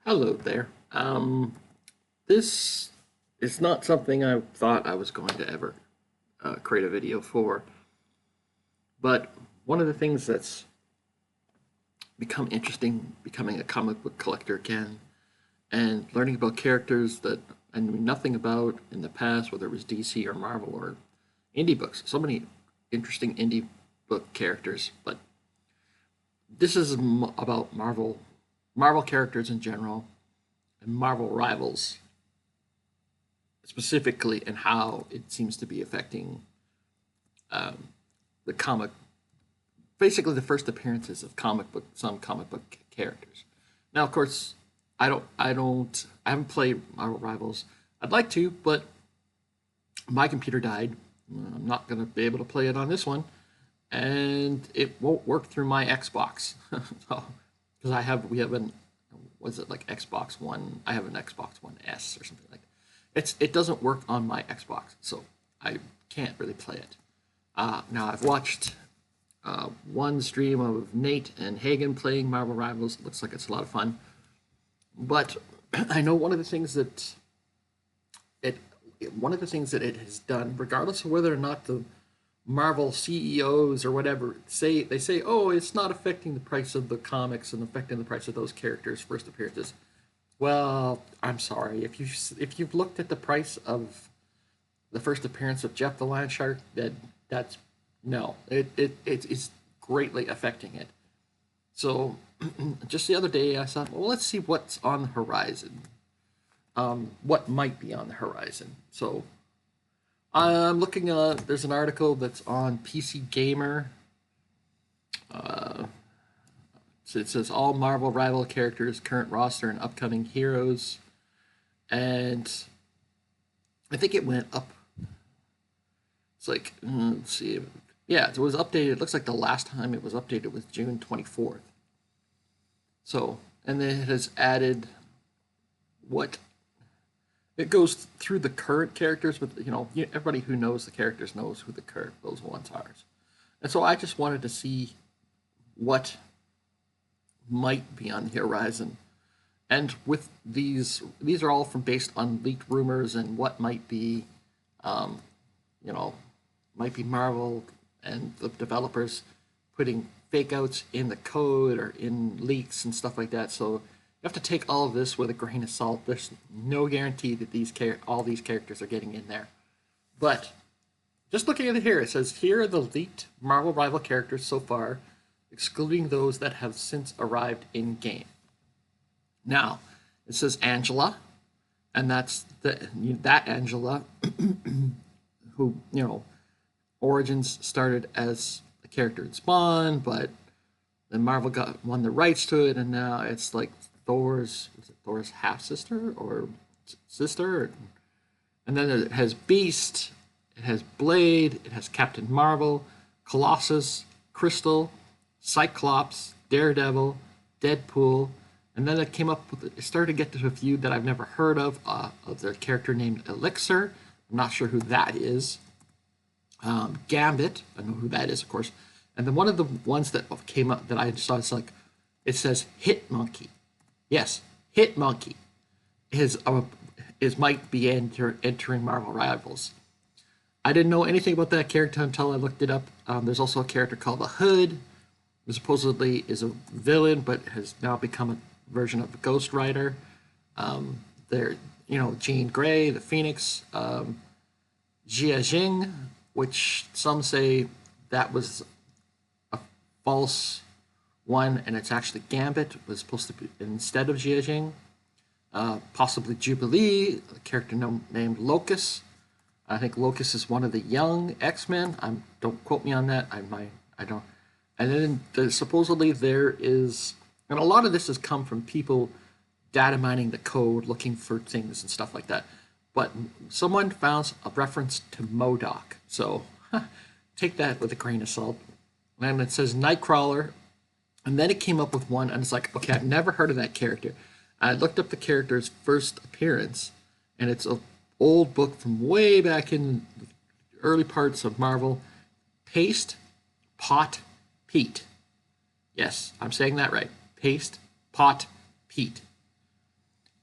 Hello there. This is not something I thought I was going to ever create a video for, but one of the things that's become interesting becoming a comic book collector again and learning about characters that I knew nothing about in the past, whether it was DC or Marvel or indie books. So many interesting indie book characters, but this is about Marvel characters in general, and Marvel rivals specifically, and how it seems to be affecting the comic, basically the first appearances of some comic book characters. Now, of course, I haven't played Marvel Rivals. I'd like to, but my computer died. I'm not going to be able to play it on this one, and it won't work through my Xbox. Because we have an, was it like Xbox One? I have an Xbox One S or something like that. It doesn't work on my Xbox, so I can't really play it. Now I've watched one stream of Nate and Hagen playing Marvel Rivals. It looks like it's a lot of fun, but I know one of the things that it has done, regardless of whether or not the Marvel CEOs or whatever say, oh, it's not affecting the price of the comics and affecting the price of those characters' first appearances. Well, I'm sorry, if you've looked at the price of the first appearance of Jeff the Land Shark, that's no, it's greatly affecting it. So just the other day I thought, well, let's see what's on the horizon, what might be on the horizon. So I'm looking at, there's an article that's on PC Gamer. So it says all Marvel rival characters, current roster, and upcoming heroes. And I think it went up. It's like, let's see. Yeah, it was updated. It looks like the last time it was updated was June 24th. So, and then it has added what it goes through the current characters, but everybody who knows the characters knows who those ones are. And so I just wanted to see what might be on the horizon. And with these are all based on leaked rumors and what might be, might be Marvel and the developers putting fake outs in the code or in leaks and stuff like that. So you have to take all of this with a grain of salt. There's no guarantee that all these characters are getting in there. But just looking at it here, it says here are the leaked Marvel rival characters so far, excluding those that have since arrived in game. Now, it says Angela, and that's that Angela who, origins started as a character in Spawn, but then Marvel won the rights to it, and now it's like Thor's half sister or sister, and then it has Beast, it has Blade, it has Captain Marvel, Colossus, Crystal, Cyclops, Daredevil, Deadpool, and then it started to get to a few that I've never heard of their character named Elixir. I'm not sure who that is. Gambit, I know who that is, of course. And then one of the ones that came up that I saw, it says Hit Monkey. Yes, Hit Monkey is might be entering Marvel Rivals. I didn't know anything about that character until I looked it up. There's also a character called the Hood, who supposedly is a villain, but has now become a version of a Ghost Rider. Jean Grey, the Phoenix, Jia Jing, which some say that was a false one, and it's actually Gambit, was supposed to be instead of Jia Jing. Possibly Jubilee, a character named Locus. I think Locus is one of the young X-Men. Don't quote me on that. I don't. And then supposedly there is, and a lot of this has come from people data mining the code, looking for things and stuff like that. But someone found a reference to MODOK, so take that with a grain of salt. And it says Nightcrawler, and then it came up with one, and it's like, okay, I've never heard of that character. I looked up the character's first appearance, and it's an old book from way back in the early parts of Marvel. Paste, Pot, Pete. Yes, I'm saying that right. Paste, Pot, Pete.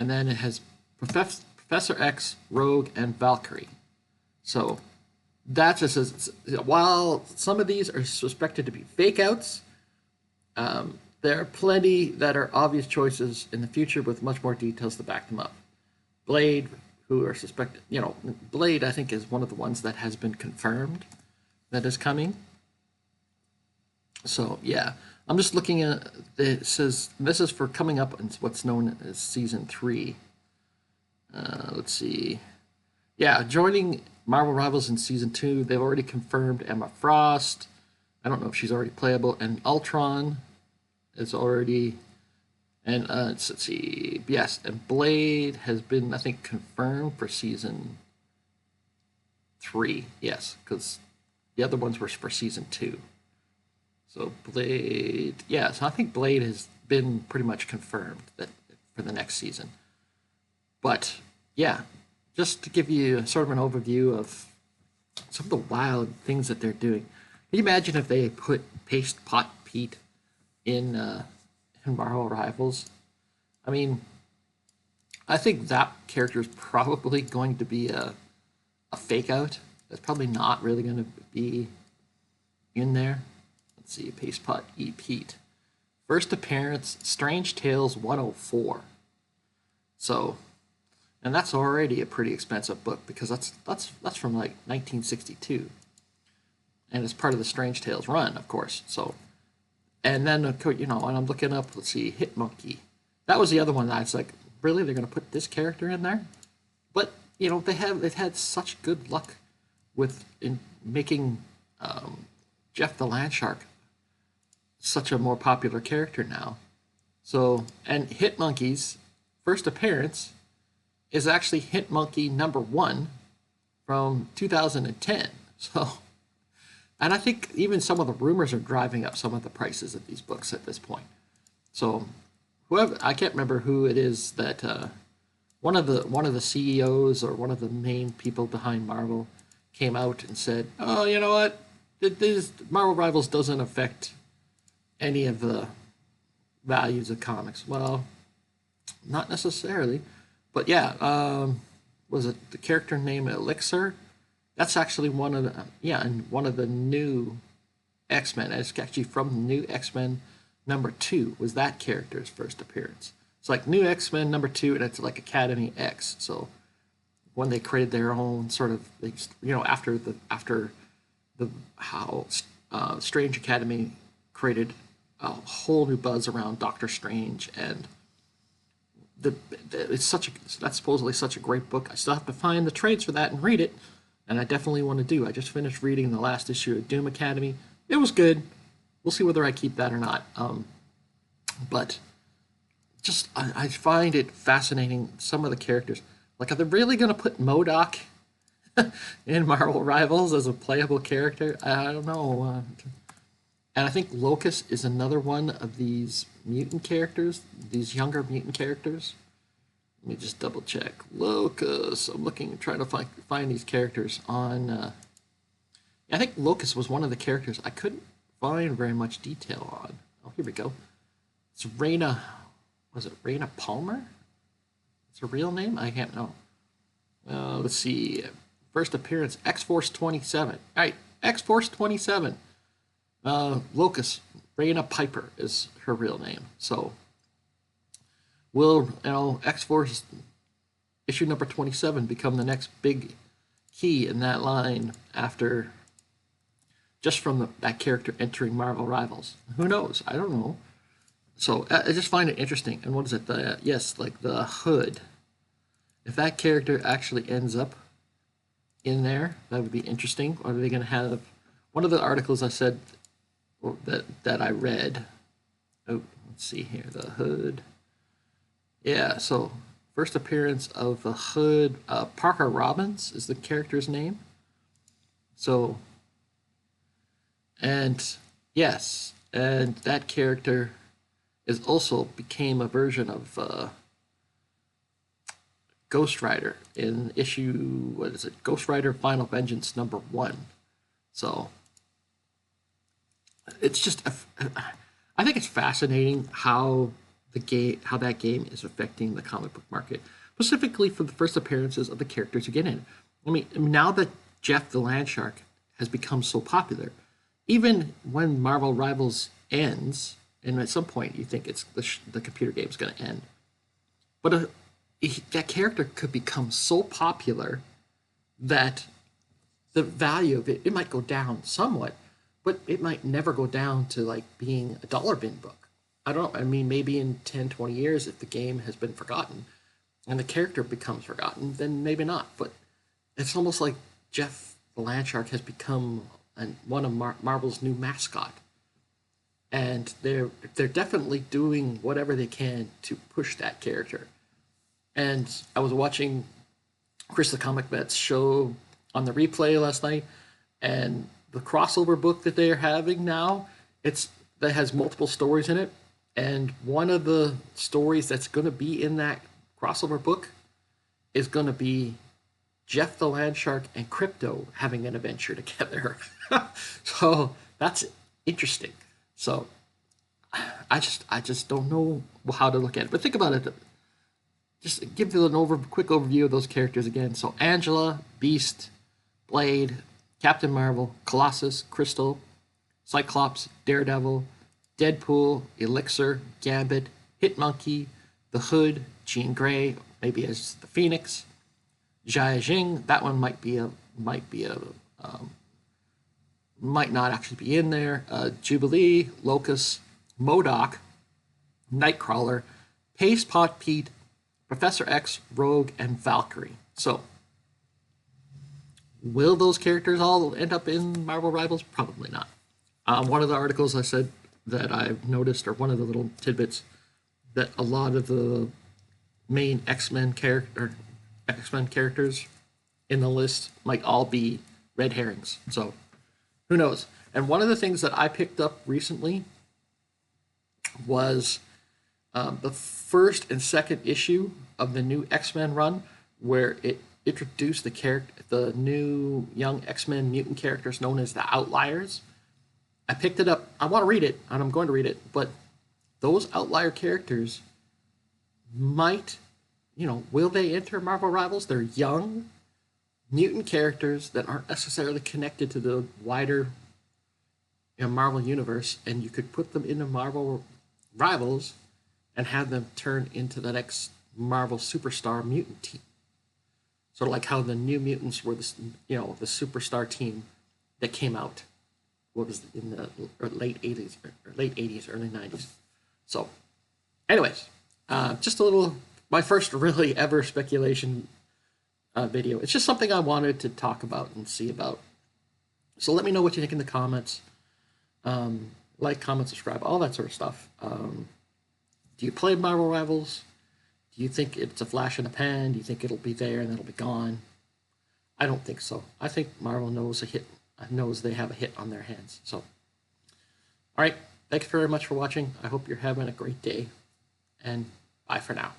and then it has Professor X, Rogue, and Valkyrie. So that just says, while some of these are suspected to be fake outs, there are plenty that are obvious choices in the future with much more details to back them up. Blade, who are suspected, Blade, I think, is one of the ones that has been confirmed that is coming. So, yeah, I'm just looking at it. Says this is for coming up in what's known as season 3. Let's see. Yeah, joining Marvel Rivals in season 2, they've already confirmed Emma Frost. I don't know if she's already playable, and Ultron is already. And let's see. Yes, and Blade has been, I think, confirmed for season 3. Yes, because the other ones were for season 2. So Blade, yeah. So I think Blade has been pretty much confirmed that for the next season. But yeah, just to give you sort of an overview of some of the wild things that they're doing. Can you imagine if they put Paste Pot Pete in Marvel Rivals? I mean, I think that character is probably going to be a fake out. That's probably not really going to be in there. Let's see, Paste Pot E Pete. First appearance, Strange Tales 104. So, and that's already a pretty expensive book because that's from like 1962, and it's part of the Strange Tales run, of course. So, and then and I'm looking up. Let's see, Hit Monkey. That was the other one that I was like, really, they're going to put this character in there? But they've had such good luck with in making Jeff the Landshark such a more popular character now. So, and Hit Monkey's first appearance is actually Hit Monkey #1 from 2010. So, and I think even some of the rumors are driving up some of the prices of these books at this point. So, whoever, I can't remember who it is that one of the CEOs or one of the main people behind Marvel came out and said, "Oh, you know what? This Marvel Rivals doesn't affect any of the values of comics." Well, not necessarily, but yeah, was it the character name Elixir? That's actually one of the new X-Men. It's actually from the new X-Men #2 was that character's first appearance. It's like new X-Men #2, and it's like Academy X. So when they created their own sort of, after the how Strange Academy created a whole new buzz around Doctor Strange, and that's supposedly such a great book. I still have to find the trades for that and read it, and I definitely want to do. I just finished reading the last issue of Doom Academy. It was good. We'll see whether I keep that or not. But just I find it fascinating, some of the characters. Like, are they really going to put MODOK in Marvel Rivals as a playable character? I don't know. And I think Locust is another one of these mutant characters, these younger mutant characters. Let me just double check. Locust. I'm trying to find these characters on. I think Locust was one of the characters I couldn't find very much detail on. Oh, here we go. It's Raina. Was it Raina Palmer? It's her real name? I can't know. Let's see. First appearance, X-Force 27. All right, X-Force 27. Locust, Raina Piper is her real name. So, will X-Force issue number 27 become the next big key in that line after just from that character entering Marvel Rivals? Who knows? I don't know. So I just find it interesting. And what is it? The Hood. If that character actually ends up in there, that would be interesting. Are they going to have one of the articles I said that I read? Oh, let's see here. The Hood. Yeah. So first appearance of the Hood. Parker Robbins is the character's name. So, and yes, and that character is also became a version of Ghost Rider in issue, Ghost Rider Final Vengeance #1. So it's just, I think it's fascinating how the game, how that game is affecting the comic book market, specifically for the first appearances of the characters you get in. I mean, now that Jeff the Land Shark has become so popular, even when Marvel Rivals ends, and at some point you think it's the computer game is going to end, but that character could become so popular that the value of it might go down somewhat, but it might never go down to like being a dollar bin book. I don't know. I mean, maybe in 10, 20 years, if the game has been forgotten and the character becomes forgotten, then maybe not. But it's almost like Jeff the Land Shark has become one of Marvel's new mascot. And they're definitely doing whatever they can to push that character. And I was watching Chris the Comic Vet's show on the replay last night, and the crossover book that they're having now, that has multiple stories in it, and one of the stories that's going to be in that crossover book is going to be Jeff the Land Shark and Crypto having an adventure together. So that's interesting. So I just don't know how to look at it. But think about it. Just give you quick overview of those characters again. So Angela, Beast, Blade, Captain Marvel, Colossus, Crystal, Cyclops, Daredevil, Deadpool, Elixir, Gambit, Hitmonkey, the Hood, Jean Grey, maybe as the Phoenix, Jia Jing. That one might not actually be in there. Jubilee, Locust, MODOK, Nightcrawler, Pace Pot Pete, Professor X, Rogue, and Valkyrie. So, will those characters all end up in Marvel Rivals? Probably not. One of the articles I said that I've noticed, or one of the little tidbits, that a lot of the main X-Men characters in the list might all be red herrings. So, who knows? And one of the things that I picked up recently was the first and second issue of the new X-Men run, where it introduced the new young X-Men mutant characters known as the Outliers. I picked it up. I want to read it, and I'm going to read it. But those Outlier characters might, will they enter Marvel Rivals? They're young mutant characters that aren't necessarily connected to the wider Marvel universe, and you could put them into Marvel Rivals and have them turn into the next Marvel superstar mutant team. Sort of like how the New Mutants were the superstar team that came out. What was in the late 80s, early 90s. So, anyways, just my first really ever speculation video. It's just something I wanted to talk about and see about. So let me know what you think in the comments. Like, comment, subscribe, all that sort of stuff. Do you play Marvel Rivals? Do you think it's a flash in the pan? Do you think it'll be there and then it'll be gone? I don't think so. I think Marvel knows they have a hit on their hands. So, all right. Thanks very much for watching. I hope you're having a great day, and bye for now.